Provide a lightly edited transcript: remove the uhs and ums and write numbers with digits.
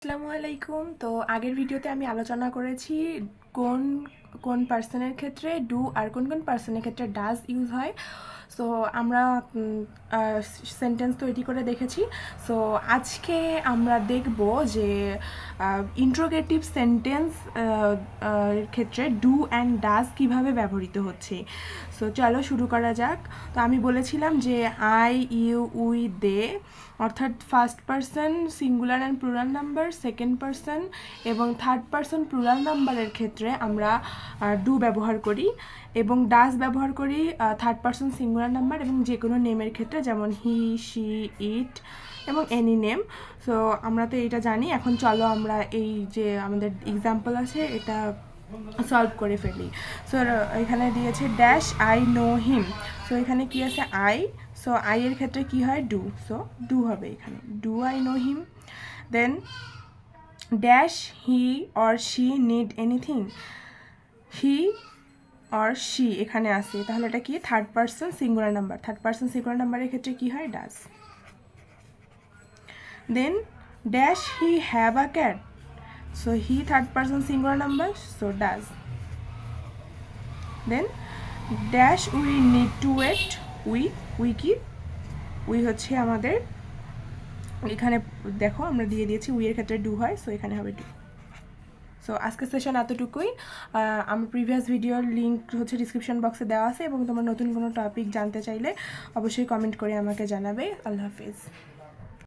আসসালামু আলাইকুম। তো আগের ভিডিওতে আমি আলোচনা করেছি কোন কোন পার্সনের ক্ষেত্রে ডু আর কোন কোন পার্সনের ক্ষেত্রে ডাজ ইউজ হয়। সো আমরা সেন্টেন্স তৈরি করে দেখেছি। সো আজকে আমরা দেখব যে ইন্ট্রোগেটিভ সেন্টেন্স ক্ষেত্রে ডু অ্যান্ড ডাজ কিভাবে ব্যবহৃত হচ্ছে। সো চলো শুরু করা যাক। তো আমি বলেছিলাম যে আই, ইউ, উই, দে অর্থাৎ first person singular and plural number, second person এবং থার্ড পারসন প্লুরাল নাম্বারের ক্ষেত্রে আমরা ডু ব্যবহার করি এবং ডাজ ব্যবহার করি থার্ড পারসন সিঙ্গুলার নাম্বার এবং যে কোনো নেমের ক্ষেত্রে, যেমন হি, শি, ইট এবং এনি নেম। সো আমরা তো এটা জানি। এখন চলো আমরা এই যে আমাদের এক্সাম্পল আছে এটা সলভ করে ফেলি। সো এখানে দিয়েছে dash I know him. So এখানে কি আছে আই, সো আই এর ক্ষেত্রে কি হয় ডু, সো ডু হবে এখানে, do I know him. Then dash he or she need anything, he or she এখানে আসে, তাহলে এটা কি third person singular number, third person singular নাম্বারের ক্ষেত্রে কি হয় does. Then dash he have a cat, so he third person singular number, so does. Then dash we need to wait, we কি, উই হচ্ছে আমাদের, এখানে দেখো আমরা দিয়ে দিয়েছি উই এর ক্ষেত্রে ডু হয়, সো এখানে হবে ডু। সো আজকের সেশন এতটুকুই। আমার প্রিভিয়াস ভিডিওর লিঙ্ক হচ্ছে ডিসক্রিপশন বক্সে দেওয়া আছে এবং তোমরা নতুন কোনো টপিক জানতে চাইলে অবশ্যই কমেন্ট করে আমাকে জানাবে। আল্লাহ হাফিজ।